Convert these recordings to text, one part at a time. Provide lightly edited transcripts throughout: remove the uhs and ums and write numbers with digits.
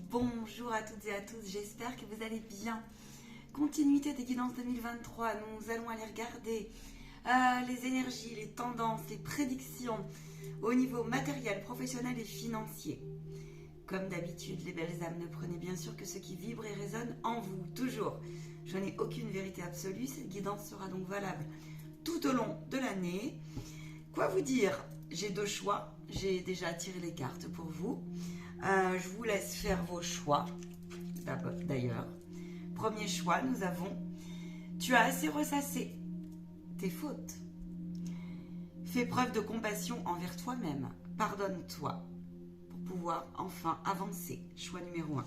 Bonjour à toutes et à tous, j'espère que vous allez bien. Continuité des guidances 2023, nous allons aller regarder les énergies, les tendances, les prédictions au niveau matériel, professionnel et financier. Comme d'habitude, les belles âmes, ne prenez bien sûr que ce qui vibre et résonne en vous, toujours. Je n'ai aucune vérité absolue, cette guidance sera donc valable tout au long de l'année. Quoi vous dire? J'ai deux choix, j'ai déjà tiré les cartes pour vous. Je vous laisse faire vos choix, d'ailleurs. Premier choix, nous avons « Tu as assez ressassé tes fautes. Fais preuve de compassion envers toi-même. Pardonne-toi pour pouvoir enfin avancer. » Choix numéro 1.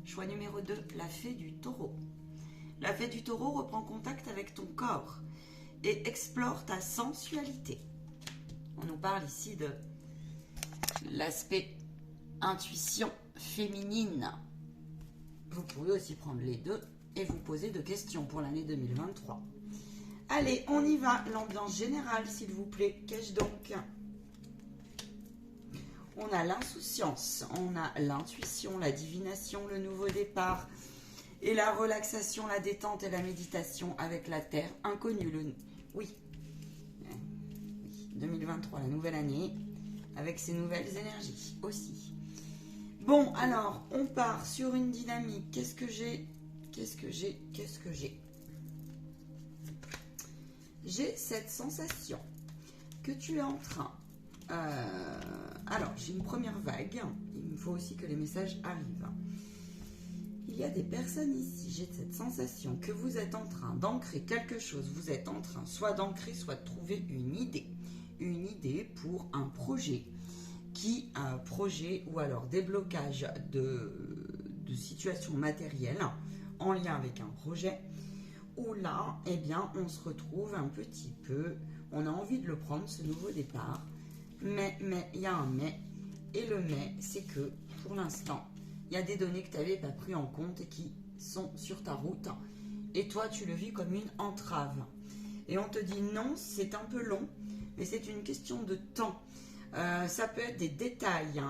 Choix numéro 2, la fée du taureau. La fée du taureau reprend contact avec ton corps et explore ta sensualité. On nous parle ici de l'aspect intuition féminine. Vous pouvez aussi prendre les deux et vous poser deux questions pour l'année 2023. Allez, on y va. L'ambiance générale, s'il vous plaît. Qu'ai-je donc? On a l'insouciance, on a l'intuition, la divination, le nouveau départ et la relaxation, la détente et la méditation avec la terre inconnue. Oui, 2023, la nouvelle année, avec ses nouvelles énergies aussi. Bon, alors, on part sur une dynamique. Qu'est-ce que j'ai? J'ai cette sensation que tu es en train... Alors, j'ai une première vague. Il me faut aussi que les messages arrivent. Il y a des personnes ici, j'ai cette sensation que vous êtes en train d'ancrer quelque chose. Vous êtes en train soit d'ancrer, soit de trouver une idée. Une idée pour un projet. Un projet ou alors déblocage de situations matérielles en lien avec un projet où là, eh bien, on se retrouve un petit peu, on a envie de le prendre, ce nouveau départ, mais, il y a un mais, et le mais, c'est que, pour l'instant, il y a des données que tu n'avais pas pris en compte et qui sont sur ta route, et toi, tu le vis comme une entrave. Et on te dit non, c'est un peu long, mais c'est une question de temps. Ça peut être des détails,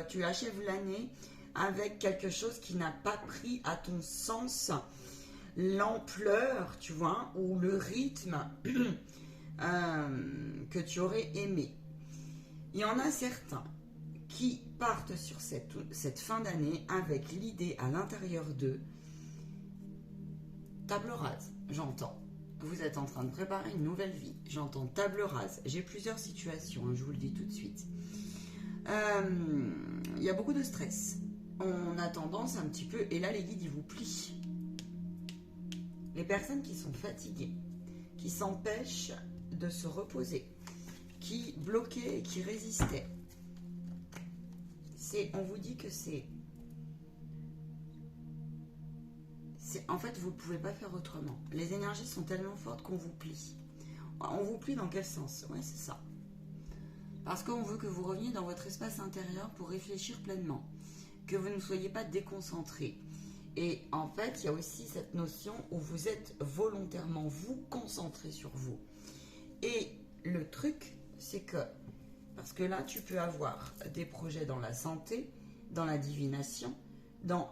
tu achèves l'année avec quelque chose qui n'a pas pris à ton sens l'ampleur, tu vois, ou le rythme que tu aurais aimé. Il y en a certains qui partent sur cette fin d'année avec l'idée à l'intérieur d'eux, table rase, j'entends. Vous êtes en train de préparer une nouvelle vie. J'entends table rase. J'ai plusieurs situations, je vous le dis tout de suite. Il y a beaucoup de stress. On a tendance un petit peu... Et là, les guides, ils vous plient. Les personnes qui sont fatiguées, qui s'empêchent de se reposer, qui bloquaient et qui résistaient. On vous dit que c'est... En fait, vous ne pouvez pas faire autrement. Les énergies sont tellement fortes qu'on vous plie. On vous plie dans quel sens? Ouais, c'est ça. Parce qu'on veut que vous reveniez dans votre espace intérieur pour réfléchir pleinement. Que vous ne soyez pas déconcentré. Et en fait, il y a aussi cette notion où vous êtes volontairement vous concentré sur vous. Et le truc, c'est que... Parce que là, tu peux avoir des projets dans la santé, dans la divination, dans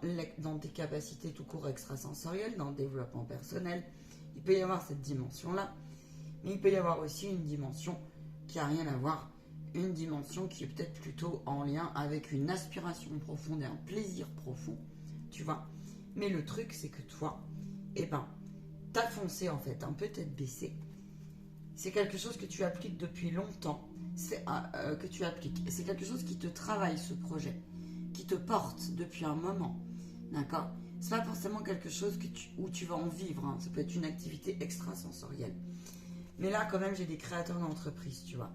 tes capacités tout court extrasensorielles, dans le développement personnel. Il peut y avoir cette dimension-là, mais il peut y avoir aussi une dimension qui n'a rien à voir, une dimension qui est peut-être plutôt en lien avec une aspiration profonde et un plaisir profond, tu vois. Mais le truc, c'est que toi, t'as foncé en fait, un peu tête baissée. C'est quelque chose que tu appliques depuis longtemps, c'est quelque chose qui te travaille, ce projet, qui te porte depuis un moment, d'accord? C'est pas forcément quelque chose où tu vas en vivre, ça peut être une activité extrasensorielle. Mais là, quand même, j'ai des créateurs d'entreprise, tu vois.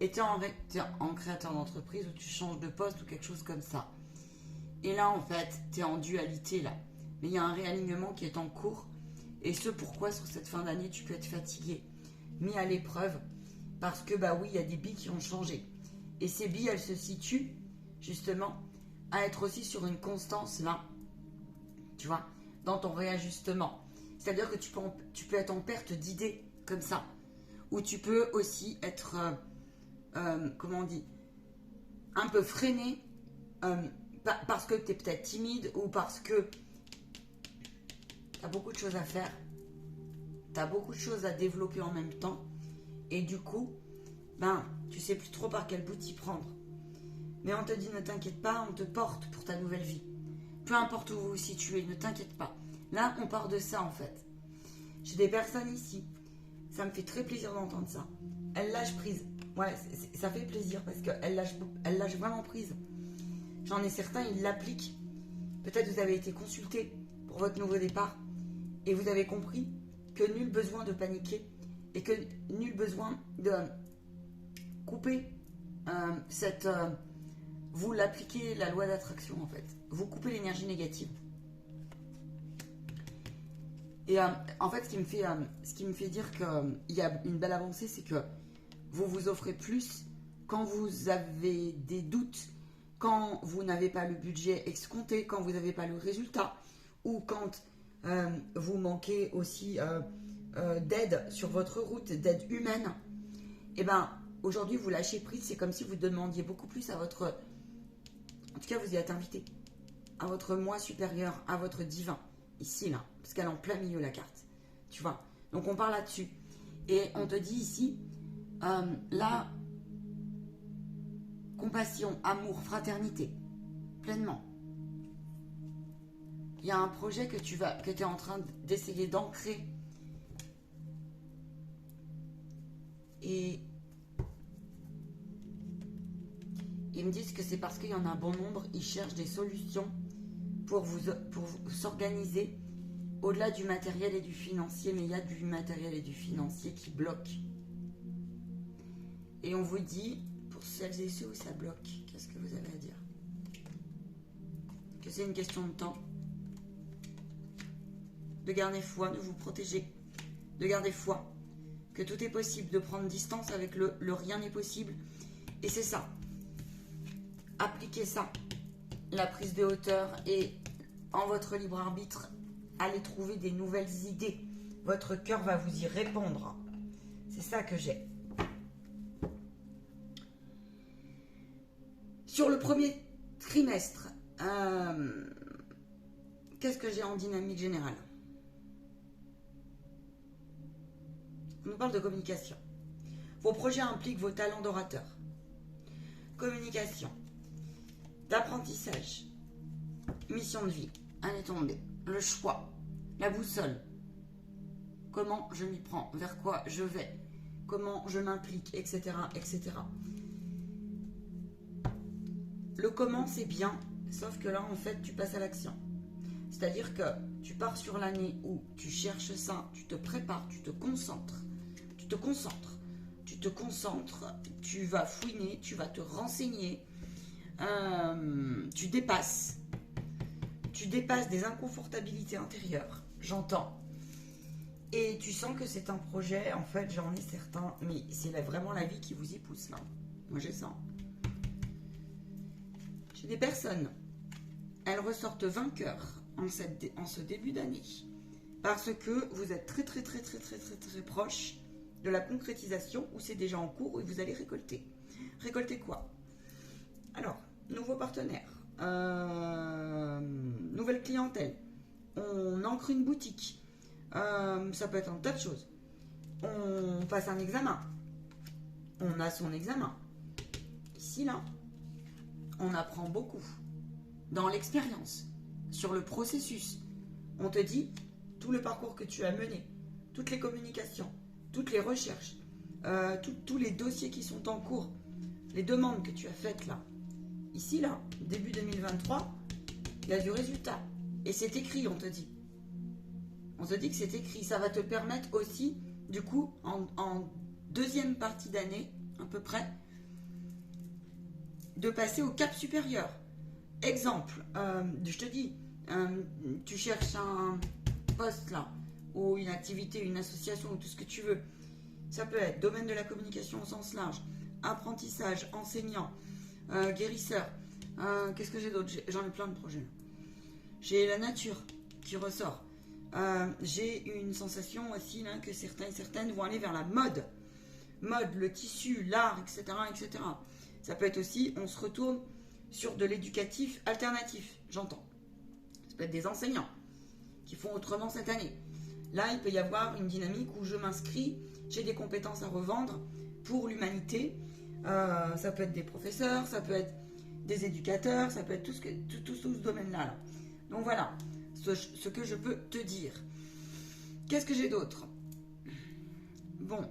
Et t'es en créateur d'entreprise où tu changes de poste ou quelque chose comme ça. Et là, en fait, t'es en dualité, là. Mais il y a un réalignement qui est en cours. Et ce pourquoi, sur cette fin d'année, tu peux être fatigué, mis à l'épreuve. Parce que, oui, il y a des billes qui ont changé. Et ces billes, elles se situent, justement, à être aussi sur une constance là, tu vois, dans ton réajustement. C'est-à-dire que tu peux être en perte d'idées comme ça, ou tu peux aussi être, comment on dit, un peu freiné Parce que tu es peut-être timide ou parce que tu as beaucoup de choses à faire. Tu as beaucoup de choses à développer en même temps. Et du coup, tu sais plus trop par quel bout t'y prendre. Mais on te dit, ne t'inquiète pas, on te porte pour ta nouvelle vie. Peu importe où vous vous situez, ne t'inquiète pas. Là, on part de ça en fait. J'ai des personnes ici. Ça me fait très plaisir d'entendre ça. Elles lâchent prise. Ouais, ça fait plaisir parce qu'elles lâchent vraiment prise. J'en ai certains, ils l'appliquent. Peut-être vous avez été consulté pour votre nouveau départ et vous avez compris que nul besoin de paniquer et que nul besoin de couper vous l'appliquez la loi d'attraction en fait. Vous coupez l'énergie négative. Et en fait, ce qui me fait dire qu'il y a une belle avancée, c'est que vous vous offrez plus quand vous avez des doutes, quand vous n'avez pas le budget escompté, quand vous n'avez pas le résultat, ou quand vous manquez aussi d'aide sur votre route, d'aide humaine. Et aujourd'hui, vous lâchez prise, c'est comme si vous demandiez beaucoup plus à votre... En tout cas, vous y êtes invité. À votre moi supérieur, à votre divin. Ici, là. Parce qu'elle est en plein milieu, la carte. Tu vois. Donc, on parle là-dessus. Et on te dit ici, la compassion, amour, fraternité. Pleinement. Il y a un projet que tu es en train d'essayer d'ancrer. Et ils me disent que c'est parce qu'il y en a un bon nombre, ils cherchent des solutions pour s'organiser au-delà du matériel et du financier, mais il y a du matériel et du financier qui bloquent. Et on vous dit, pour celles et ceux où ça bloque, qu'est-ce que vous avez à dire? Que c'est une question de temps. De garder foi, de vous protéger, de garder foi, que tout est possible, de prendre distance avec le rien n'est possible. Et c'est ça. Appliquez ça, la prise de hauteur, et en votre libre arbitre, allez trouver des nouvelles idées. Votre cœur va vous y répondre. C'est ça que j'ai. Sur le premier trimestre, qu'est-ce que j'ai en dynamique générale? On nous parle de communication. Vos projets impliquent vos talents d'orateur. Communication. D'apprentissage, mission de vie, année tombée, le choix, la boussole, comment je m'y prends, vers quoi je vais, comment je m'implique, etc., etc. Le comment, c'est bien, sauf que là, en fait, tu passes à l'action. C'est-à-dire que tu pars sur l'année où tu cherches ça, tu te prépares, tu te concentres, tu vas fouiner, tu vas te renseigner, tu dépasses des inconfortabilités intérieures, j'entends, et tu sens que c'est un projet, en fait j'en ai certains, mais c'est vraiment la vie qui vous y pousse là, moi j'ai ça. J'ai des personnes, elles ressortent vainqueurs en ce début d'année, parce que vous êtes très proche de la concrétisation, ou c'est déjà en cours, et vous allez récolter. Récolter quoi? Alors, nouveaux partenaires, nouvelle clientèle, on ancre une boutique, ça peut être un tas de choses. On passe un examen, on a son examen. Ici, là, on apprend beaucoup dans l'expérience, sur le processus. On te dit tout le parcours que tu as mené, toutes les communications, toutes les recherches, tous les dossiers qui sont en cours, les demandes que tu as faites là. Ici, là, début 2023, il y a du résultat. Et c'est écrit, on te dit. On te dit que c'est écrit. Ça va te permettre aussi, du coup, en deuxième partie d'année, à peu près, de passer au cap supérieur. Exemple, je te dis, tu cherches un poste là, ou une activité, une association, ou tout ce que tu veux. Ça peut être domaine de la communication au sens large, apprentissage, enseignant, guérisseur. Qu'est-ce que j'ai d'autre? J'en ai plein de projets. J'ai la nature qui ressort. J'ai une sensation aussi là, que certains et certaines vont aller vers la mode. Mode, le tissu, l'art, etc., etc. Ça peut être aussi, on se retourne sur de l'éducatif alternatif, j'entends. Ça peut être des enseignants qui font autrement cette année. Là, il peut y avoir une dynamique où je m'inscris, j'ai des compétences à revendre pour l'humanité. Ça peut être des professeurs, ça peut être des éducateurs, ça peut être tout ce domaine-là. Là. Donc voilà, ce que je peux te dire. Qu'est-ce que j'ai d'autre? Bon.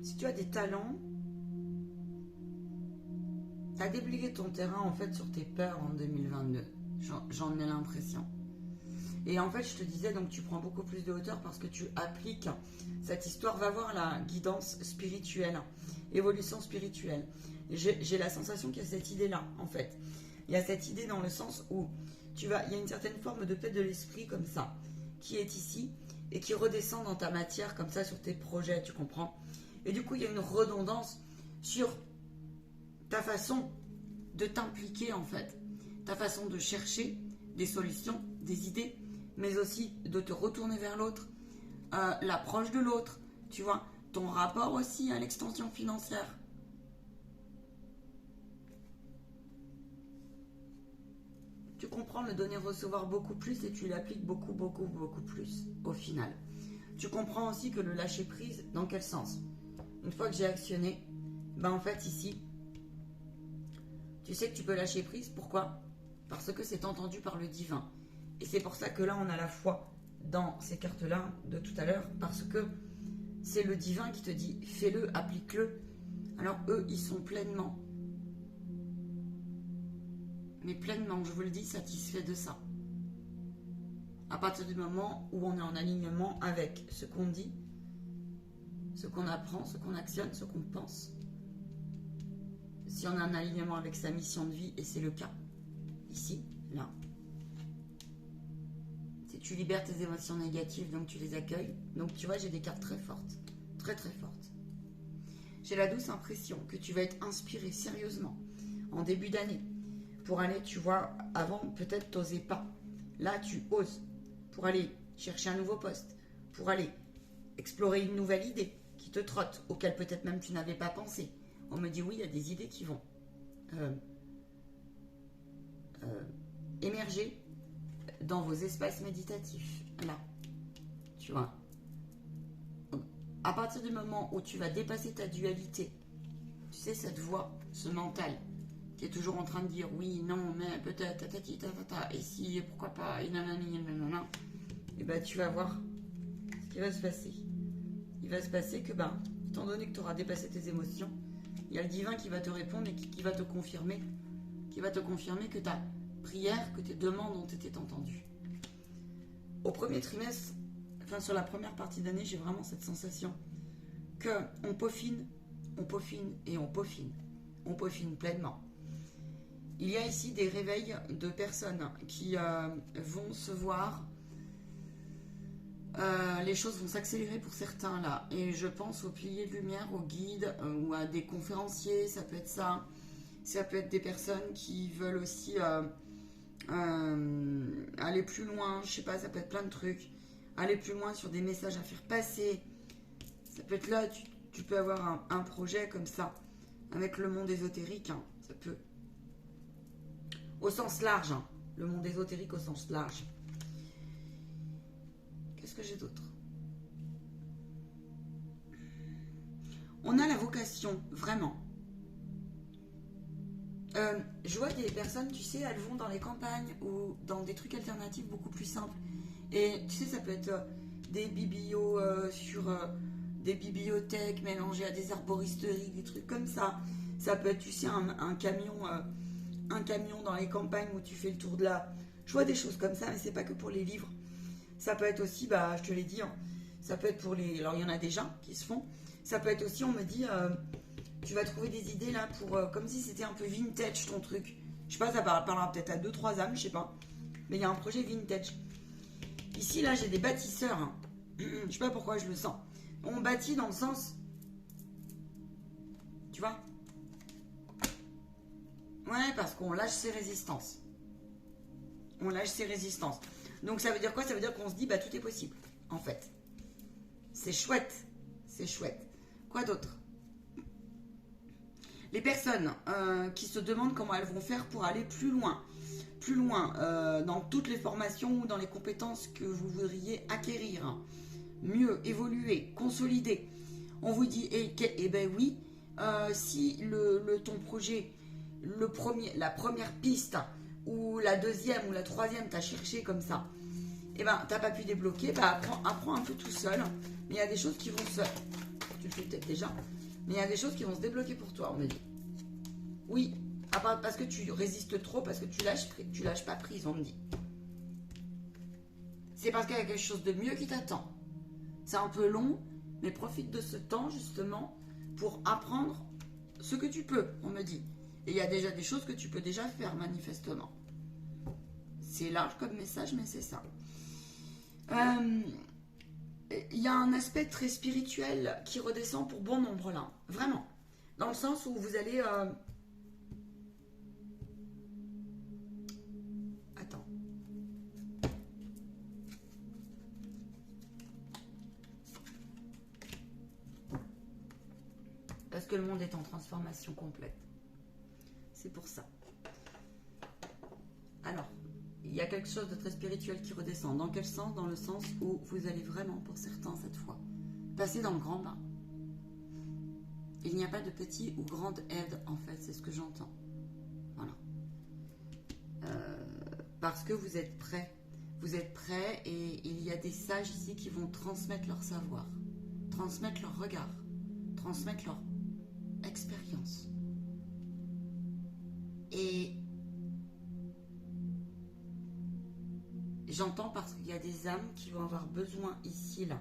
Si tu as des talents, tu as déblayé ton terrain en fait sur tes peurs en 2022. J'en ai l'impression. Et en fait, je te disais, donc tu prends beaucoup plus de hauteur parce que tu appliques cette histoire. Va voir la guidance spirituelle, évolution spirituelle. J'ai la sensation qu'il y a cette idée-là, en fait. Il y a cette idée dans le sens où il y a une certaine forme de paix de l'esprit comme ça, qui est ici et qui redescend dans ta matière comme ça sur tes projets, tu comprends? Et du coup, il y a une redondance sur ta façon de t'impliquer, en fait. Ta façon de chercher des solutions, des idées, mais aussi de te retourner vers l'autre, l'approche de l'autre, tu vois, ton rapport aussi à l'extension financière. Tu comprends le donner-recevoir beaucoup plus et tu l'appliques beaucoup plus au final. Tu comprends aussi que le lâcher-prise, dans quel sens? Une fois que j'ai actionné, ben en fait ici, tu sais que tu peux lâcher prise. Pourquoi? Parce que c'est entendu par le divin. Et c'est pour ça que là, on a la foi dans ces cartes-là de tout à l'heure, parce que c'est le divin qui te dit, fais-le, applique-le. Alors eux, ils sont pleinement, mais pleinement, je vous le dis, satisfaits de ça. À partir du moment où on est en alignement avec ce qu'on dit, ce qu'on apprend, ce qu'on actionne, ce qu'on pense. Si on a un alignement avec sa mission de vie, et c'est le cas, ici, là. Si tu libères tes émotions négatives, donc tu les accueilles. Donc tu vois, j'ai des cartes très fortes, très fortes. J'ai la douce impression que tu vas être inspiré sérieusement en début d'année pour aller, tu vois, avant peut-être t'osais pas. Là, tu oses pour aller chercher un nouveau poste, pour aller explorer une nouvelle idée qui te trotte, auquel peut-être même tu n'avais pas pensé. On me dit oui, il y a des idées qui vont émerger dans vos espaces méditatifs. Là, tu vois. À partir du moment où tu vas dépasser ta dualité, tu sais, cette voix, ce mental, qui est toujours en train de dire oui, non, mais peut-être, tatati, tatata, et si, pourquoi pas, et nanani, nanana, et ben tu vas voir ce qui va se passer. Il va se passer que, étant donné que tu auras dépassé tes émotions, il y a le divin qui va te répondre et qui va te confirmer, que ta prière, que tes demandes ont été entendues. Au premier trimestre, enfin sur la première partie d'année, j'ai vraiment cette sensation qu'on peaufine, et on peaufine. On peaufine pleinement. Il y a ici des réveils de personnes qui vont se voir. Les choses vont s'accélérer pour certains là. Et je pense aux piliers de lumière, aux guides ou à des conférenciers, ça peut être ça. Ça peut être des personnes qui veulent aussi aller plus loin, je sais pas, ça peut être plein de trucs. Aller plus loin sur des messages à faire passer. Ça peut être là, tu peux avoir un projet comme ça, avec le monde ésotérique, hein, ça peut. Au sens large, hein, le monde ésotérique au sens large. Qu'est-ce que j'ai d'autre? On a la vocation, vraiment. Je vois des personnes, tu sais, elles vont dans les campagnes ou dans des trucs alternatifs beaucoup plus simples. Et tu sais, ça peut être des biblios sur des bibliothèques mélangées à des arboristeries, des trucs comme ça. Ça peut être, tu sais, un camion dans les campagnes où tu fais le tour de la... Je vois des choses comme ça, mais c'est pas que pour les livres. Ça peut être aussi, je te l'ai dit, hein, ça peut être pour les... Alors, il y en a déjà qui se font. Ça peut être aussi, on me dit... tu vas trouver des idées là pour... comme si c'était un peu vintage ton truc. Je sais pas, ça parlera peut-être à 2-3 âmes, je sais pas. Mais il y a un projet vintage. Ici, là, j'ai des bâtisseurs. Hein. Je sais pas pourquoi je le sens. On bâtit dans le sens... Tu vois? Ouais, parce qu'on lâche ses résistances. On lâche ses résistances. Donc ça veut dire quoi? Ça veut dire qu'on se dit, tout est possible, en fait. C'est chouette. C'est chouette. Quoi d'autre? Les personnes qui se demandent comment elles vont faire pour aller plus loin dans toutes les formations ou dans les compétences que vous voudriez acquérir, mieux, évoluer, consolider. On vous dit, eh ben oui, si ton projet, la première piste, ou la deuxième ou la troisième, t'as cherché comme ça, et ben t'as pas pu débloquer, bah apprends un peu tout seul. Mais il y a des choses qui vont se... Tu le fais peut-être déjà, mais il y a des choses qui vont se débloquer pour toi, on me dit. Oui, parce que tu résistes trop, parce que tu lâches pas prise, on me dit. C'est parce qu'il y a quelque chose de mieux qui t'attend. C'est un peu long, mais profite de ce temps justement pour apprendre ce que tu peux, on me dit. Et il y a déjà des choses que tu peux déjà faire manifestement. C'est large comme message, mais c'est ça. Il y a un aspect très spirituel qui redescend pour bon nombre là, vraiment. Dans le sens où vous allez... Attends. Parce que le monde est en transformation complète. C'est pour ça. Alors, il y a quelque chose de très spirituel qui redescend. Dans quel sens? Dans le sens où vous allez vraiment, pour certains cette fois, passer dans le grand bain. Il n'y a pas de petite ou grande aide, en fait, c'est ce que j'entends. Voilà. Parce que vous êtes prêts. Vous êtes prêts et il y a des sages ici qui vont transmettre leur savoir, transmettre leur regard, transmettre leur expérience. Et j'entends parce qu'il y a des âmes qui vont avoir besoin ici, là,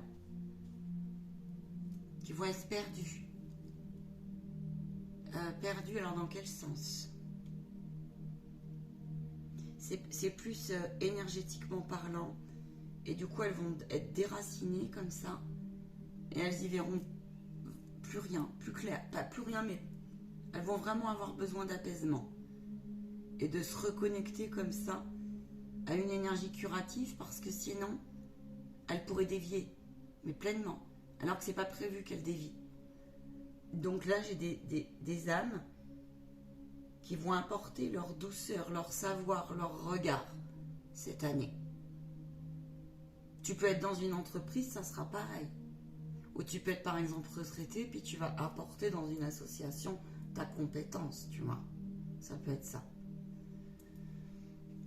qui vont être perdues. Perdues, alors dans quel sens? C'est plus énergétiquement parlant. Et du coup, elles vont être déracinées comme ça. Et elles y verront plus rien, plus clair. Pas plus rien, mais elles vont vraiment avoir besoin d'apaisement. Et de se reconnecter comme ça à une énergie curative, parce que sinon, elles pourraient dévier, mais pleinement, alors que c'est pas prévu qu'elles dévient. Donc là, j'ai des âmes qui vont apporter leur douceur, leur savoir, leur regard cette année. Tu peux être dans une entreprise, ça sera pareil. Ou tu peux être par exemple retraité, puis tu vas apporter dans une association ta compétence, tu vois. Ça peut être ça.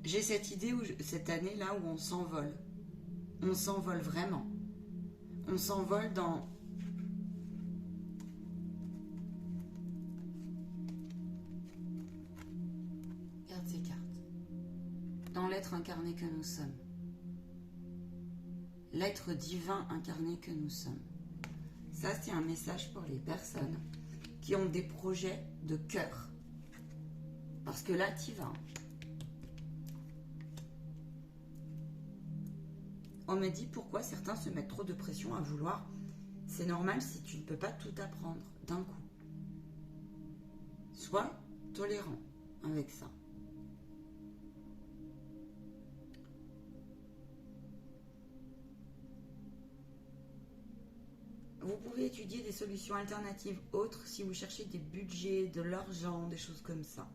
J'ai cette idée, cette année-là, où on s'envole. On s'envole vraiment. On s'envole dans... Regarde ces cartes. Dans l'être incarné que nous sommes. L'être divin incarné que nous sommes. Ça, c'est un message pour les personnes qui ont des projets de cœur. Parce que là, tu vas. On me dit pourquoi certains se mettent trop de pression à vouloir. C'est normal si tu ne peux pas tout apprendre d'un coup. Sois tolérant avec ça. Vous pouvez étudier des solutions alternatives autres si vous cherchez des budgets, de l'argent, des choses comme ça.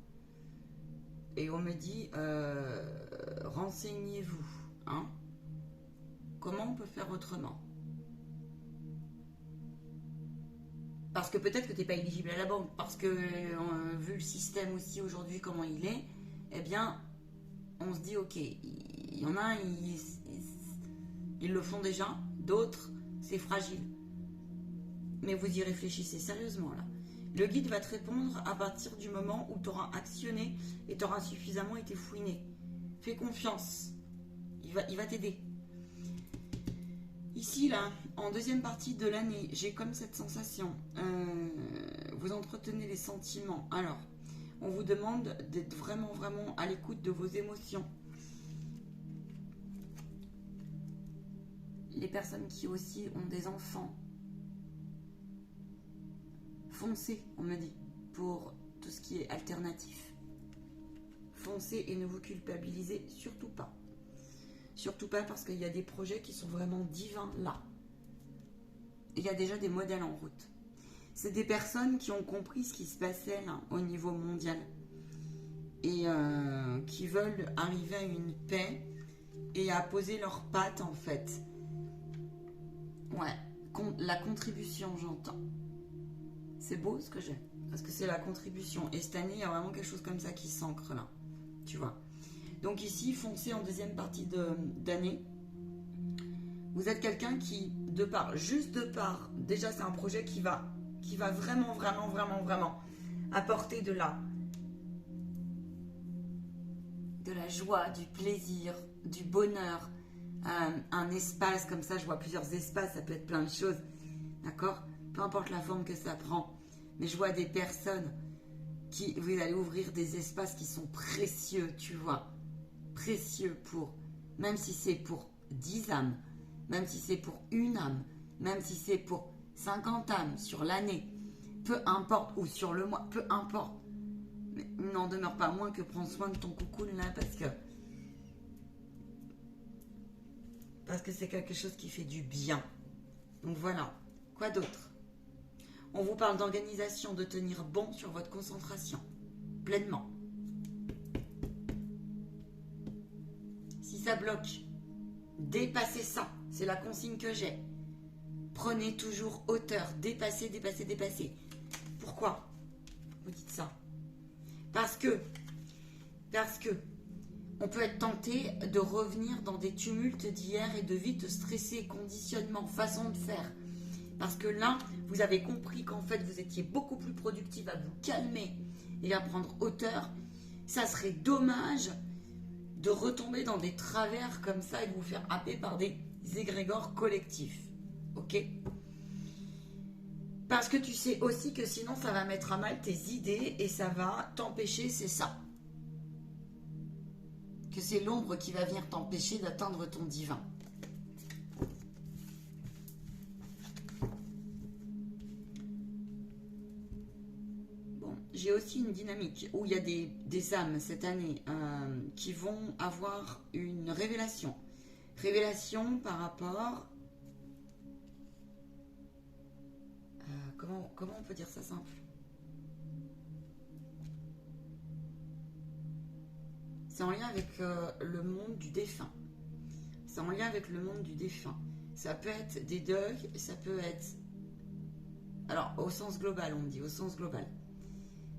Et on me dit, renseignez-vous. Hein? Comment on peut faire autrement? Parce que peut-être que tu n'es pas éligible à la banque, parce que vu le système aussi aujourd'hui, comment il est, eh bien, on se dit, ok, il y en a, ils le font déjà, d'autres, c'est fragile. Mais vous y réfléchissez sérieusement là. Le guide va te répondre à partir du moment où tu auras actionné et tu auras suffisamment été fouiné. Fais confiance. Il va t'aider. Ici, là, en deuxième partie de l'année, j'ai comme cette sensation. Vous entretenez les sentiments. Alors, on vous demande d'être vraiment, vraiment à l'écoute de vos émotions. Les personnes qui aussi ont des enfants, foncez, on me dit, pour tout ce qui est alternatif. Foncez et ne vous culpabilisez surtout pas. Surtout pas parce qu'il y a des projets qui sont vraiment divins là. Il y a déjà des modèles en route. C'est des personnes qui ont compris ce qui se passait là, au niveau mondial. Et qui veulent arriver à une paix et à poser leurs pattes en fait. Ouais, la contribution, j'entends. C'est beau ce que j'ai. Parce que c'est la contribution. Et cette année, il y a vraiment quelque chose comme ça qui s'ancre là. Tu vois. Donc ici, foncez en deuxième partie d'année. Vous êtes quelqu'un qui, juste de part, déjà c'est un projet qui va vraiment, vraiment, vraiment, vraiment apporter de la joie, du plaisir, du bonheur, un espace comme ça, je vois plusieurs espaces, ça peut être plein de choses, d'accord? Peu importe la forme que ça prend, mais je vois des personnes vous allez ouvrir des espaces qui sont précieux, tu vois, précieux même si c'est pour 10 âmes, même si c'est pour une âme, même si c'est pour 50 âmes sur l'année, peu importe, ou sur le mois, peu importe. Mais il n'en demeure pas moins que prends soin de ton cocoon là parce que c'est quelque chose qui fait du bien. Donc voilà. Quoi d'autre? On vous parle d'organisation, de tenir bon sur votre concentration. Pleinement. Si ça bloque, dépassez ça. C'est la consigne que j'ai. Prenez toujours hauteur. Dépassez, dépassez, dépassez. Pourquoi vous dites ça? Parce que on peut être tenté de revenir dans des tumultes d'hier et de vite stresser, conditionnement, façon de faire. Parce que là, vous avez compris qu'en fait, vous étiez beaucoup plus productif à vous calmer et à prendre hauteur. Ça serait dommage de retomber dans des travers comme ça et de vous faire happer par des égrégores collectifs. Ok? Parce que tu sais aussi que sinon, ça va mettre à mal tes idées et ça va t'empêcher, c'est ça. Que c'est l'ombre qui va venir t'empêcher d'atteindre ton divin. Bon, j'ai aussi une dynamique où il y a des âmes cette année qui vont avoir une révélation. Révélation par rapport... comment on peut dire ça simple? C'est en lien avec le monde du défunt. C'est en lien avec le monde du défunt. Ça peut être des deuils, ça peut être... Alors, au sens global, on dit, au sens global.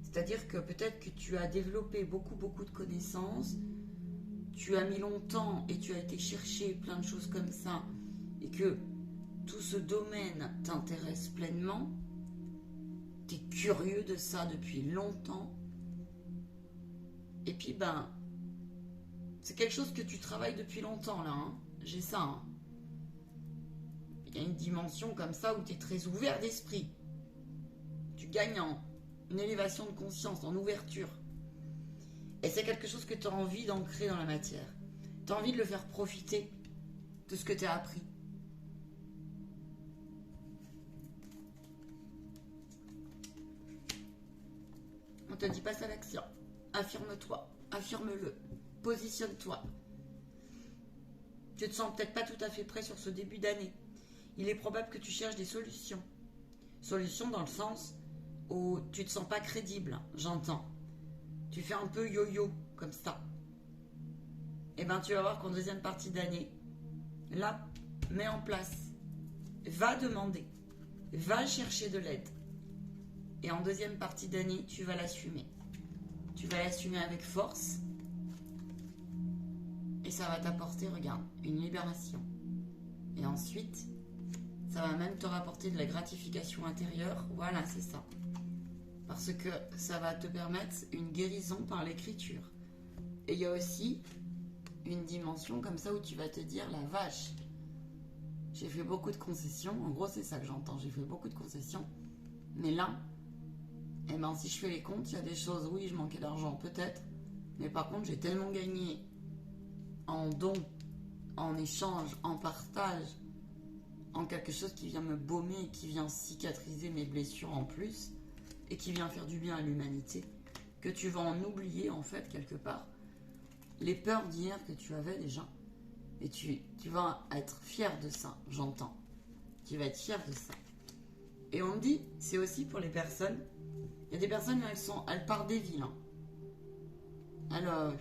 C'est-à-dire que peut-être que tu as développé beaucoup de connaissances, tu as mis longtemps et tu as été chercher plein de choses comme ça, et que tout ce domaine t'intéresse pleinement, tu es curieux de ça depuis longtemps, et puis c'est quelque chose que tu travailles depuis longtemps là, hein. J'ai ça. Hein. Il y a une dimension comme ça où tu es très ouvert d'esprit. Tu gagnes en élévation de conscience, en ouverture. Et c'est quelque chose que tu as envie d'ancrer dans la matière. Tu as envie de le faire profiter de ce que tu as appris. On te dit passe à l'action. Affirme-toi. Affirme-le. Positionne-toi. Tu te sens peut-être pas tout à fait prêt sur ce début d'année. Il est probable que tu cherches des solutions. Solutions dans le sens où tu te sens pas crédible, j'entends. Tu fais un peu yo-yo, comme ça. Et tu vas voir qu'en deuxième partie d'année, là, mets en place. Va demander. Va chercher de l'aide. Et en deuxième partie d'année, tu vas l'assumer. Tu vas l'assumer avec force. Et ça va t'apporter, regarde, une libération. Et ensuite, ça va même te rapporter de la gratification intérieure. Voilà, c'est ça. Parce que ça va te permettre une guérison par l'écriture. Et il y a aussi une dimension comme ça où tu vas te dire, la vache, j'ai fait beaucoup de concessions. En gros, c'est ça que j'entends. J'ai fait beaucoup de concessions. Mais là, si je fais les comptes, il y a des choses, oui, je manquais d'argent, peut-être. Mais par contre, j'ai tellement gagné en don, en échange, en partage, en quelque chose qui vient me baumer, qui vient cicatriser mes blessures en plus, et qui vient faire du bien à l'humanité, que tu vas en oublier, en fait, quelque part, les peurs d'hier que tu avais déjà. Et tu vas être fier de ça, j'entends. Tu vas être fier de ça. Et on me dit, c'est aussi pour les personnes. Il y a des personnes, elles partent des villes. Hein. Alors,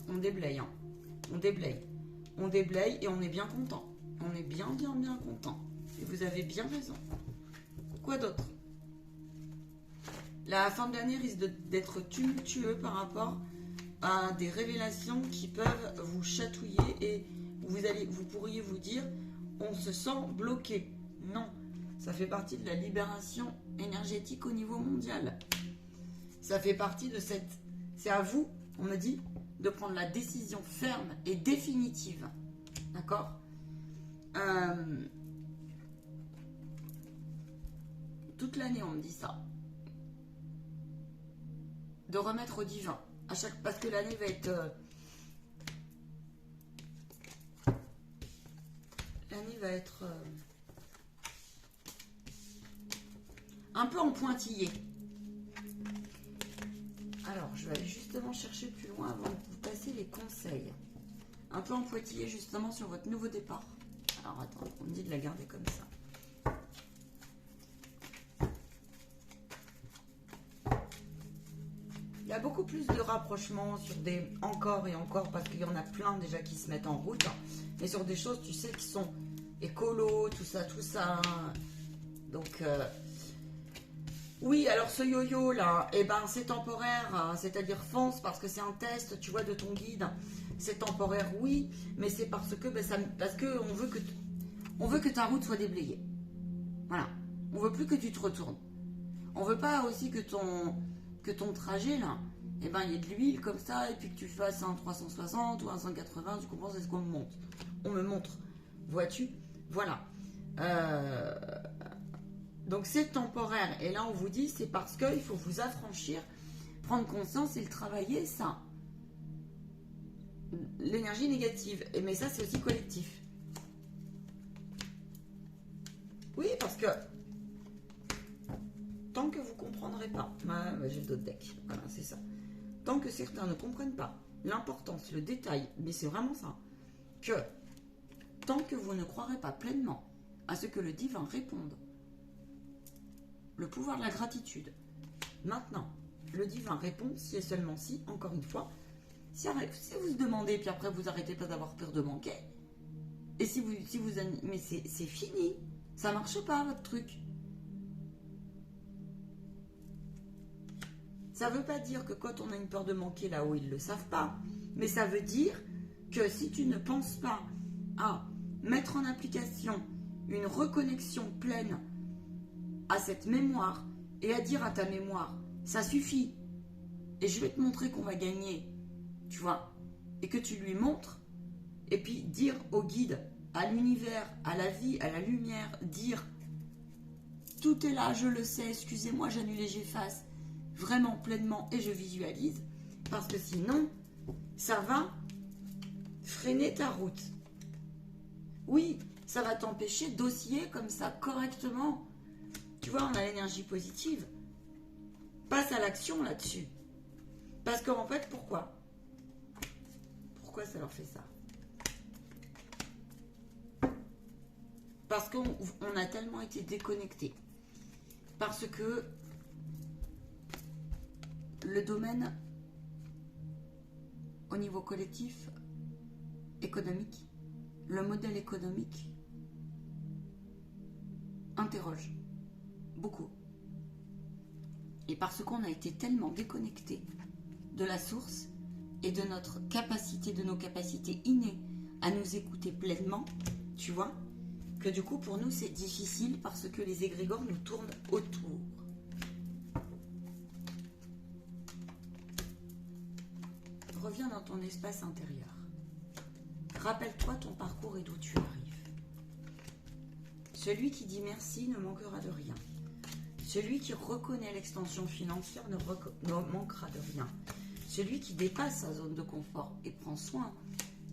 on déblaye. Hein. On déblaye. On déblaye et on est bien content. On est bien content. Et vous avez bien raison. Quoi d'autre? La fin de l'année risque d'être tumultueux par rapport à des révélations qui peuvent vous chatouiller et vous pourriez vous dire, on se sent bloqué. Non, ça fait partie de la libération énergétique au niveau mondial. Ça fait partie de cette... C'est à vous, on me dit, de prendre la décision ferme et définitive. D'accord? Toute l'année, on me dit ça. De remettre au divin. Parce que l'année va être... l'année va être... un peu en pointillé. Alors, je vais aller justement chercher plus loin avant de vous passer les conseils. Un peu en pointillé justement sur votre nouveau départ. Alors, attends, on me dit de la garder comme ça. Il y a beaucoup plus de rapprochements sur des encore et encore, parce qu'il y en a plein déjà qui se mettent en route. Mais sur des choses, tu sais, qui sont écolo, tout ça. Donc... oui, alors ce yo-yo là, eh ben c'est temporaire, hein, c'est-à-dire fonce parce que c'est un test, tu vois, de ton guide. C'est temporaire, oui, mais c'est parce que on veut que ta route soit déblayée. Voilà, on veut plus que tu te retournes. On veut pas aussi que ton trajet là, eh ben il y ait de l'huile comme ça et puis que tu fasses un 360 ou un 180, tu comprends, c'est ce qu'on me montre. On me montre, vois-tu? Voilà. Donc c'est temporaire. Et là on vous dit c'est parce qu'il faut vous affranchir, prendre conscience et le travailler, ça. L'énergie négative. Mais ça c'est aussi collectif. Oui, parce que tant que vous ne comprendrez pas, j'ai d'autres decks, voilà c'est ça. Tant que certains ne comprennent pas l'importance, le détail, mais c'est vraiment ça, que tant que vous ne croirez pas pleinement à ce que le divin réponde, le pouvoir de la gratitude. Maintenant, le divin répond si et seulement si, encore une fois, si vous se demandez, puis après vous arrêtez pas d'avoir peur de manquer, et mais c'est fini, ça marche pas votre truc. Ça veut pas dire que quand on a une peur de manquer là-haut, ils le savent pas, mais ça veut dire que si tu ne penses pas à mettre en application une reconnexion pleine à cette mémoire et à dire à ta mémoire, ça suffit, et je vais te montrer qu'on va gagner, tu vois, et que tu lui montres, et puis dire au guide, à l'univers, à la vie, à la lumière, dire tout est là, je le sais, excusez-moi, j'annule et j'efface, vraiment pleinement, et je visualise, parce que sinon, ça va freiner ta route. Oui, ça va t'empêcher d'osciller comme ça correctement. Tu vois, on a l'énergie positive. Passe à l'action là-dessus. Parce qu'en fait, pourquoi ça leur fait ça? Parce qu'on a tellement été déconnectés. Parce que le domaine au niveau collectif, économique, le modèle économique interroge beaucoup. Et parce qu'on a été tellement déconnecté de la source et de notre capacité, de nos capacités innées à nous écouter pleinement, tu vois, que du coup pour nous c'est difficile parce que les égrégores nous tournent autour. Reviens dans ton espace intérieur. Rappelle-toi ton parcours et d'où tu arrives. Celui qui dit merci ne manquera de rien. Celui qui reconnaît l'extension financière ne manquera de rien. Celui qui dépasse sa zone de confort et prend soin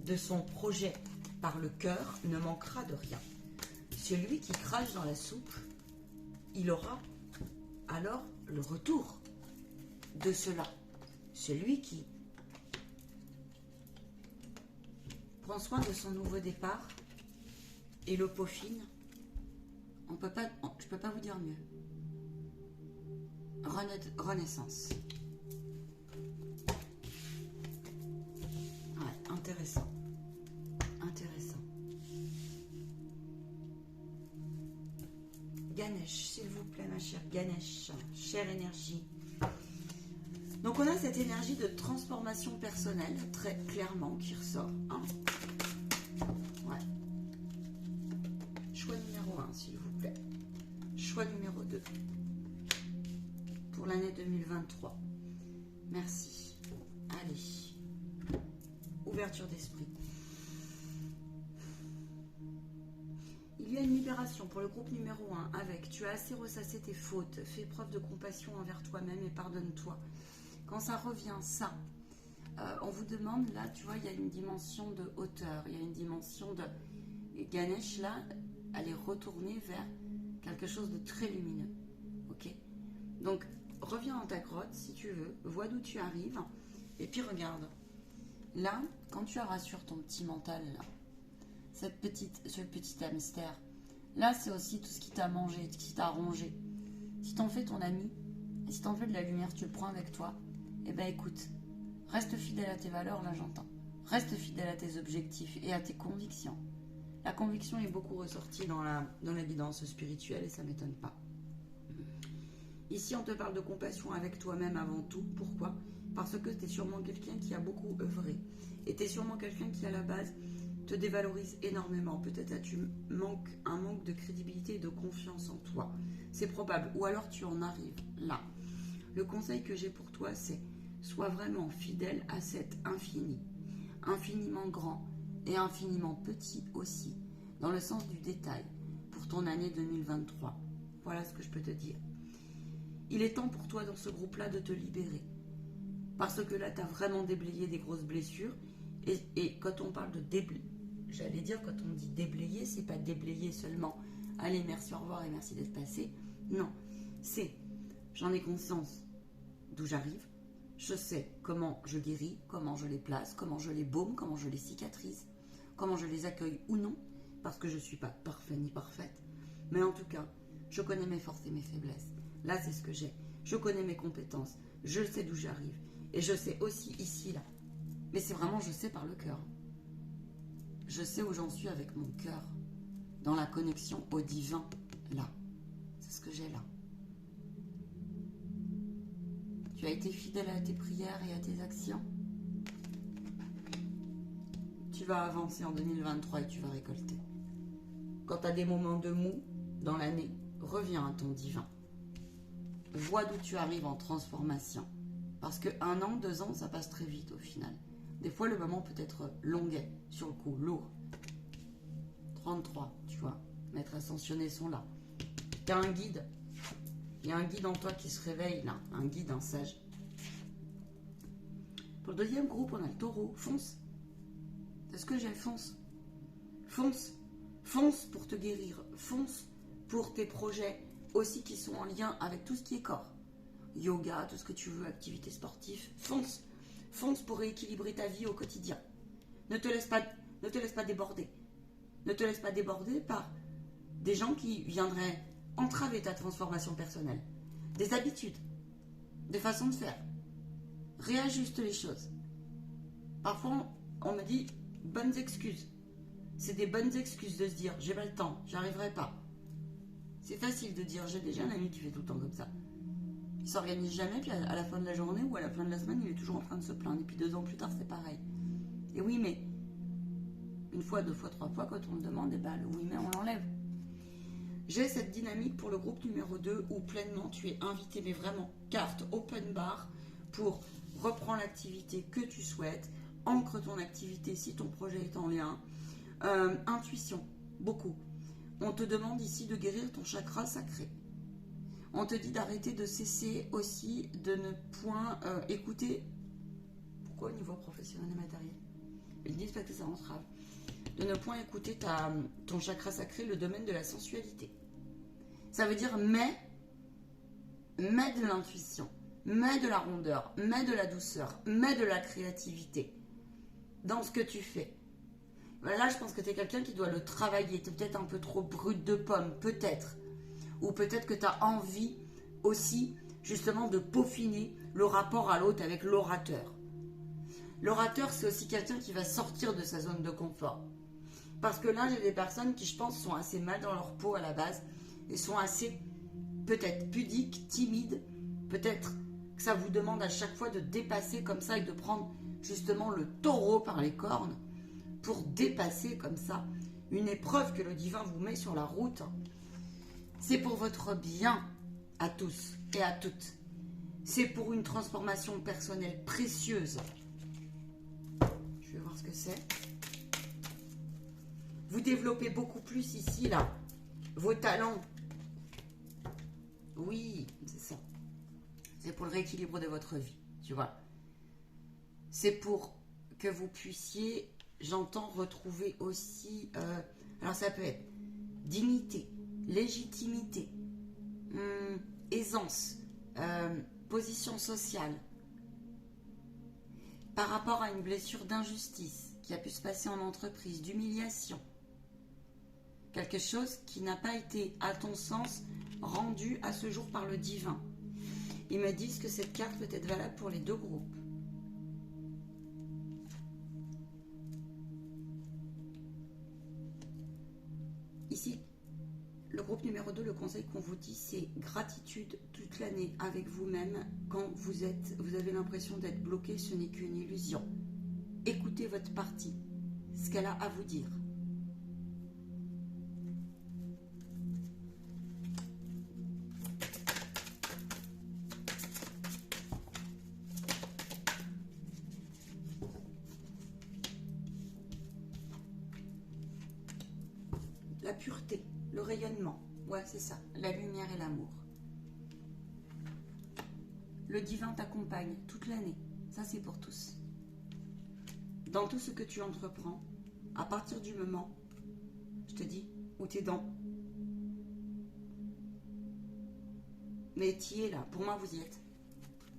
de son projet par le cœur ne manquera de rien. Celui qui crache dans la soupe, il aura alors le retour de cela. Celui qui prend soin de son nouveau départ et le peaufine, je ne peux pas vous dire mieux. Renaissance. Ouais, intéressant. Intéressant. Ganesh, s'il vous plaît, ma chère Ganesh. Chère énergie. Donc on a cette énergie de transformation personnelle, très clairement, qui ressort. Hein. Ouais. Choix numéro 1, s'il vous plaît. Choix numéro 2. Pour l'année 2023. Merci. Allez. Ouverture d'esprit. Il y a une libération pour le groupe numéro 1 avec « Tu as assez ressassé tes fautes, fais preuve de compassion envers toi-même et pardonne-toi ». Quand ça revient, ça, on vous demande, là, tu vois, il y a une dimension de hauteur, il y a une dimension de... Et Ganesh, là, elle est retournée vers quelque chose de très lumineux, ok? Donc, reviens dans ta grotte, si tu veux, vois d'où tu arrives, et puis regarde. Là, quand tu rassures ton petit mental, là, ce petit hamster, là, c'est aussi tout ce qui t'a mangé, tout ce qui t'a rongé. Si t'en fais ton ami, et si t'en fais de la lumière, tu le prends avec toi, eh ben écoute, reste fidèle à tes valeurs, là j'entends. Reste fidèle à tes objectifs et à tes convictions. La conviction est beaucoup ressortie dans la guidance spirituelle et ça ne m'étonne pas. Ici, on te parle de compassion avec toi-même avant tout. Pourquoi? Parce que tu es sûrement quelqu'un qui a beaucoup œuvré. Et tu es sûrement quelqu'un qui, à la base, te dévalorise énormément. Peut-être as-tu un manque de crédibilité et de confiance en toi. C'est probable. Ou alors tu en arrives là. Le conseil que j'ai pour toi, c'est sois vraiment fidèle à cet infini. Infiniment grand et infiniment petit aussi, dans le sens du détail, pour ton année 2023. Voilà ce que je peux te dire. Il est temps pour toi dans ce groupe-là de te libérer. Parce que là, tu as vraiment déblayé des grosses blessures. Et quand on parle de déblayer, j'allais dire, quand on dit déblayer, c'est pas déblayer seulement. Allez, merci, au revoir et merci d'être passé. Non, c'est, j'en ai conscience d'où j'arrive. Je sais comment je guéris, comment je les place, comment je les baume, comment je les cicatrise, comment je les accueille ou non, parce que je ne suis pas parfait ni parfaite. Mais en tout cas, je connais mes forces et mes faiblesses. Là, c'est ce que j'ai. Je connais mes compétences. Je sais d'où j'arrive. Et je sais aussi ici, là. Mais c'est vraiment, je sais par le cœur. Je sais où j'en suis avec mon cœur. Dans la connexion au divin, là. C'est ce que j'ai là. Tu as été fidèle à tes prières et à tes actions. Tu vas avancer en 2023 et tu vas récolter. Quand tu as des moments de mou dans l'année, reviens à ton divin. Vois d'où tu arrives en transformation. Parce que 1 an, 2 ans, ça passe très vite au final. Des fois, le moment peut être longuet, sur le coup, lourd. 33, tu vois. Maîtres ascensionnés sont là. Tu as un guide. Il y a un guide en toi qui se réveille là, un guide, un sage. Pour le deuxième groupe, on a le taureau. Fonce. C'est ce que j'ai, fonce. Fonce. Fonce pour te guérir. Fonce pour tes projets aussi qui sont en lien avec tout ce qui est corps. Yoga, tout ce que tu veux, activités sportives. Fonce. Fonce pour rééquilibrer ta vie au quotidien. Ne te laisse pas déborder. Ne te laisse pas déborder par des gens qui viendraient entraver ta transformation personnelle. Des habitudes, des façons de faire. Réajuste les choses. Parfois, on me dit bonnes excuses. C'est des bonnes excuses de se dire j'ai pas le temps, j'arriverai pas. C'est facile de dire, j'ai déjà un ami qui fait tout le temps comme ça. Il s'organise jamais, puis à la fin de la journée ou à la fin de la semaine, il est toujours en train de se plaindre. Et puis 2 ans plus tard, c'est pareil. Et oui, mais 1 fois, 2 fois, 3 fois, quand on le demande, et ben le oui, mais on l'enlève. J'ai cette dynamique pour le groupe numéro 2 où pleinement tu es invité, mais vraiment, carte open bar pour reprendre l'activité que tu souhaites, ancre ton activité si ton projet est en lien, intuition, beaucoup. On te demande ici de guérir ton chakra sacré. On te dit d'arrêter de cesser aussi de ne point écouter. Pourquoi au niveau professionnel et matériel? Ils disent parce que ça entrave. De ne point écouter ton chakra sacré, le domaine de la sensualité. Ça veut dire mets de l'intuition, mets de la rondeur, mets de la douceur, mets de la créativité dans ce que tu fais. Là, je pense que tu es quelqu'un qui doit le travailler. Tu es peut-être un peu trop brut de pomme, peut-être. Ou peut-être que tu as envie aussi justement de peaufiner le rapport à l'autre avec l'orateur. L'orateur, c'est aussi quelqu'un qui va sortir de sa zone de confort. Parce que là, j'ai des personnes qui, je pense, sont assez mal dans leur peau à la base et sont assez, peut-être, pudiques, timides. Peut-être que ça vous demande à chaque fois de dépasser comme ça et de prendre justement le taureau par les cornes pour dépasser comme ça une épreuve que le divin vous met sur la route. C'est pour votre bien à tous et à toutes. C'est pour une transformation personnelle précieuse. Je vais voir ce que c'est. Vous développez beaucoup plus ici, là, vos talents. Oui, c'est ça. C'est pour le rééquilibre de votre vie, tu vois. C'est pour que vous puissiez, j'entends, retrouver aussi... alors ça peut être dignité, légitimité, aisance, position sociale. Par rapport à une blessure d'injustice qui a pu se passer en entreprise, d'humiliation. Quelque chose qui n'a pas été, à ton sens, rendu à ce jour par le divin. Ils me disent que cette carte peut être valable pour les deux groupes. Ici, le groupe numéro 2, le conseil qu'on vous dit, c'est gratitude toute l'année avec vous-même. Quand vous avez l'impression d'être bloqué, ce n'est qu'une illusion. Écoutez votre partie, ce qu'elle a à vous dire. La pureté, le rayonnement, ouais c'est ça, la lumière et l'amour. Le divin t'accompagne toute l'année, ça c'est pour tous. Dans tout ce que tu entreprends, à partir du moment, je te dis, où t'es dans. Mais tu y es là, pour moi vous y êtes.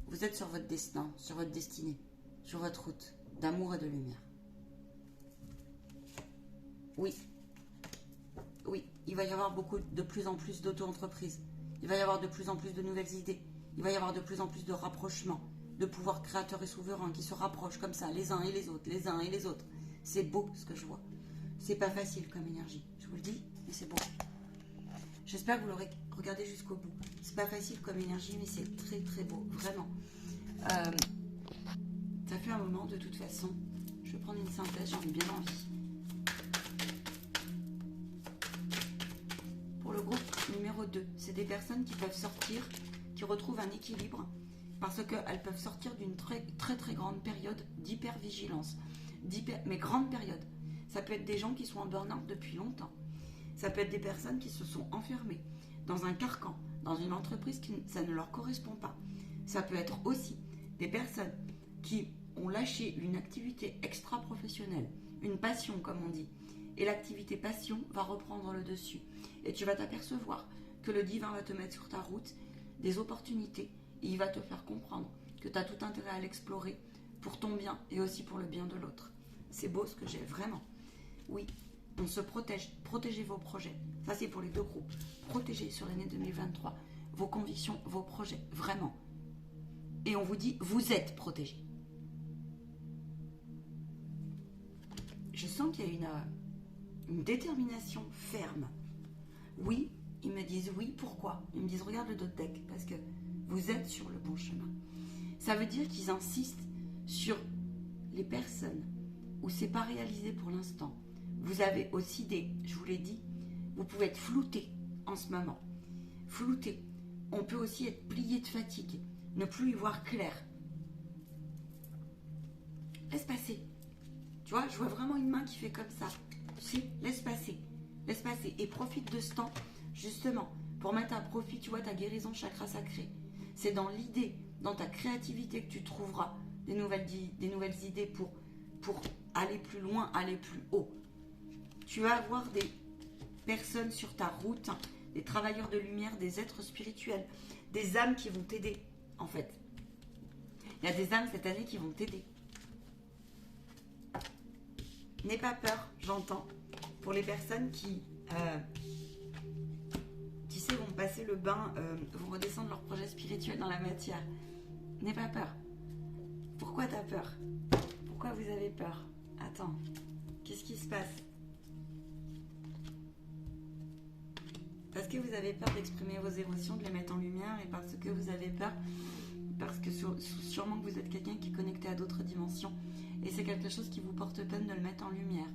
Vous êtes sur votre destin, sur votre destinée, sur votre route d'amour et de lumière. Oui. Oui, il va y avoir de plus en plus d'auto-entreprises. Il va y avoir de plus en plus de nouvelles idées. Il va y avoir de plus en plus de rapprochements, de pouvoirs créateurs et souverains qui se rapprochent comme ça, les uns et les autres, les uns et les autres. C'est beau ce que je vois. C'est pas facile comme énergie, je vous le dis, mais c'est beau. J'espère que vous l'aurez regardé jusqu'au bout. C'est pas facile comme énergie, mais c'est très très beau, vraiment. Ça fait un moment de toute façon. Je vais prendre une synthèse, j'en ai bien envie. Le groupe numéro 2, c'est des personnes qui peuvent sortir, qui retrouvent un équilibre parce qu'elles peuvent sortir d'une très très très grande période d'hypervigilance, mais grande période. Ça peut être des gens qui sont en burn-out depuis longtemps. Ça peut être des personnes qui se sont enfermées dans un carcan, dans une entreprise qui ça ne leur correspond pas. Ça peut être aussi des personnes qui ont lâché une activité extra-professionnelle, une passion comme on dit. Et l'activité passion va reprendre le dessus. Et tu vas t'apercevoir que le divin va te mettre sur ta route des opportunités et il va te faire comprendre que tu as tout intérêt à l'explorer pour ton bien et aussi pour le bien de l'autre. C'est beau ce que j'ai, vraiment. Oui, on se protège. Protégez vos projets. Ça, c'est pour les deux groupes. Protégez sur l'année 2023 vos convictions, vos projets, vraiment. Et on vous dit, vous êtes protégés. Je sens qu'il y a une détermination ferme. Oui, ils me disent oui, pourquoi? Ils me disent regarde le dos de deck, parce que vous êtes sur le bon chemin. Ça veut dire qu'ils insistent sur les personnes où c'est pas réalisé pour l'instant. Vous avez aussi je vous l'ai dit, vous pouvez être flouté en ce moment. Flouté. On peut aussi être plié de fatigue, ne plus y voir clair. Laisse passer. Tu vois, je vois vraiment une main qui fait comme ça. Tu sais, laisse passer et profite de ce temps, justement, pour mettre à profit, tu vois, ta guérison chakra sacré. C'est dans l'idée, dans ta créativité que tu trouveras des nouvelles idées pour aller plus loin, aller plus haut. Tu vas avoir des personnes sur ta route, des travailleurs de lumière, des êtres spirituels, des âmes qui vont t'aider, en fait. Il y a des âmes cette année qui vont t'aider. N'aie pas peur, j'entends, pour les personnes qui vont passer passer le bain, vont redescendre leur projet spirituel dans la matière. N'aie pas peur. Pourquoi tu as peur? Pourquoi vous avez peur? Attends, qu'est-ce qui se passe? Parce que vous avez peur d'exprimer vos émotions, de les mettre en lumière, et parce que vous avez peur, parce que sûrement que vous êtes quelqu'un qui est connecté à d'autres dimensions, et c'est quelque chose qui vous porte peine de le mettre en lumière.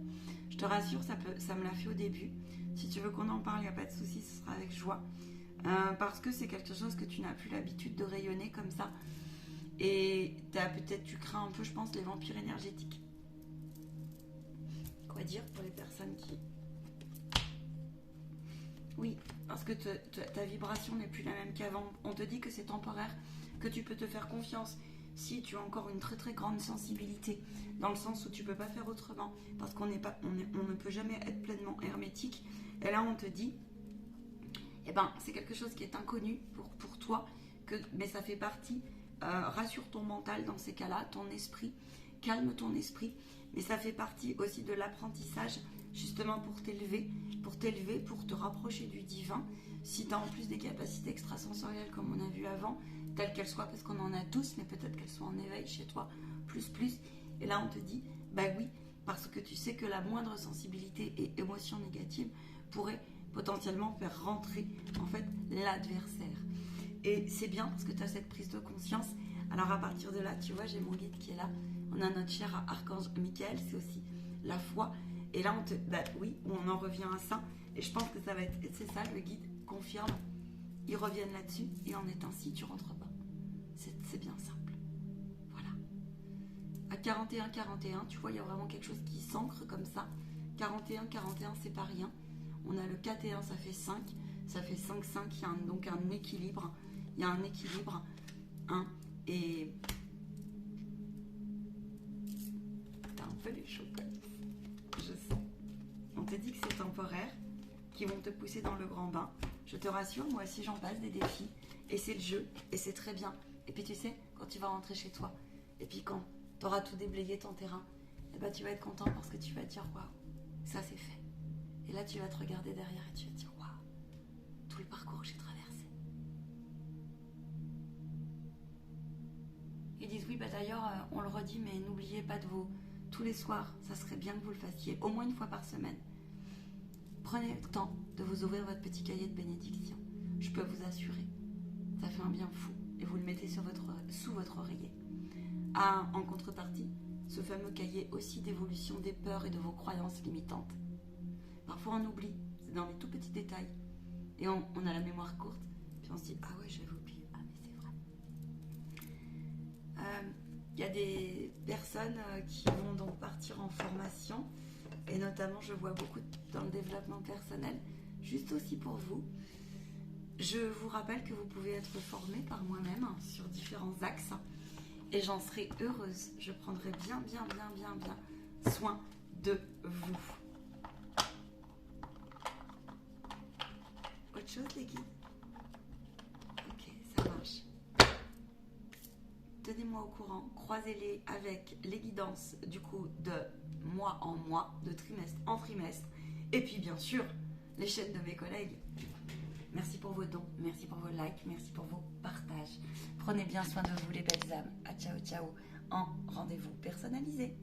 Je te rassure, ça me l'a fait au début. Si tu veux qu'on en parle, il n'y a pas de souci, ce sera avec joie. Parce que c'est quelque chose que tu n'as plus l'habitude de rayonner comme ça. Et tu crains un peu, je pense, les vampires énergétiques. Quoi dire pour les personnes qui... Oui, parce que ta vibration n'est plus la même qu'avant. On te dit que c'est temporaire, que tu peux te faire confiance si tu as encore une très très grande sensibilité, dans le sens où tu ne peux pas faire autrement, parce qu'on ne peut jamais être pleinement hermétique. Et là, on te dit, eh ben, c'est quelque chose qui est inconnu pour toi, mais ça fait partie. Rassure ton mental dans ces cas-là, ton esprit, calme ton esprit, mais ça fait partie aussi de l'apprentissage, justement pour t'élever, pour te rapprocher du divin. Si tu as en plus des capacités extrasensorielles comme on a vu avant, telles qu'elles soient, parce qu'on en a tous, mais peut-être qu'elles soient en éveil chez toi, plus. Et là on te dit, bah oui, parce que tu sais que la moindre sensibilité et émotion négative pourrait potentiellement faire rentrer en fait l'adversaire. Et c'est bien parce que tu as cette prise de conscience. Alors à partir de là, tu vois, j'ai mon guide qui est là. On a notre cher archange Michael, c'est aussi la foi. Et là, on en revient à ça. Et je pense que ça va être, c'est ça, le guide confirme. Ils reviennent là-dessus et en est ainsi, tu rentres pas. C'est bien simple. Voilà. À 41, tu vois, il y a vraiment quelque chose qui s'ancre comme ça. 41, c'est pas rien. On a le 4 et 1, ça fait 5. Ça fait 5, il y a donc un équilibre. Il y a un équilibre. Et... T'as un peu les chocolats. Je sais. On te dit que c'est temporaire, qu'ils vont te pousser dans le grand bain. Je te rassure, moi aussi j'en passe des défis. Et c'est le jeu, et c'est très bien. Et puis tu sais, quand tu vas rentrer chez toi, et puis quand tu auras tout déblayé ton terrain, et ben tu vas être content parce que tu vas te dire, waouh, ça c'est fait. Et là tu vas te regarder derrière et tu vas te dire, waouh, tout le parcours que j'ai traversé. Ils disent, oui, bah d'ailleurs, on le redit, mais n'oubliez pas de tous les soirs, ça serait bien que vous le fassiez, au moins une fois par semaine. Prenez le temps de vous ouvrir votre petit cahier de bénédiction. Je peux vous assurer, ça fait un bien fou. Et vous le mettez sous votre oreiller. En contrepartie, ce fameux cahier aussi d'évolution des peurs et de vos croyances limitantes. Parfois on oublie, c'est dans les tout petits détails. Et on a la mémoire courte, puis on se dit, ah ouais, j'avais oublié, ah mais c'est vrai. Il y a des personnes qui vont donc partir en formation, et notamment je vois beaucoup dans le développement personnel, juste aussi pour vous. Je vous rappelle que vous pouvez être formé par moi-même sur différents axes, et j'en serai heureuse. Je prendrai bien soin de vous. Autre chose, les guides? Ok, ça marche. Tenez-moi au courant, croisez-les avec les guidances du coup de mois en mois, de trimestre en trimestre, et puis bien sûr les chaînes de mes collègues. Merci pour vos dons, merci pour vos likes, merci pour vos partages. Prenez bien soin de vous les belles âmes. À ciao ciao en rendez-vous personnalisé.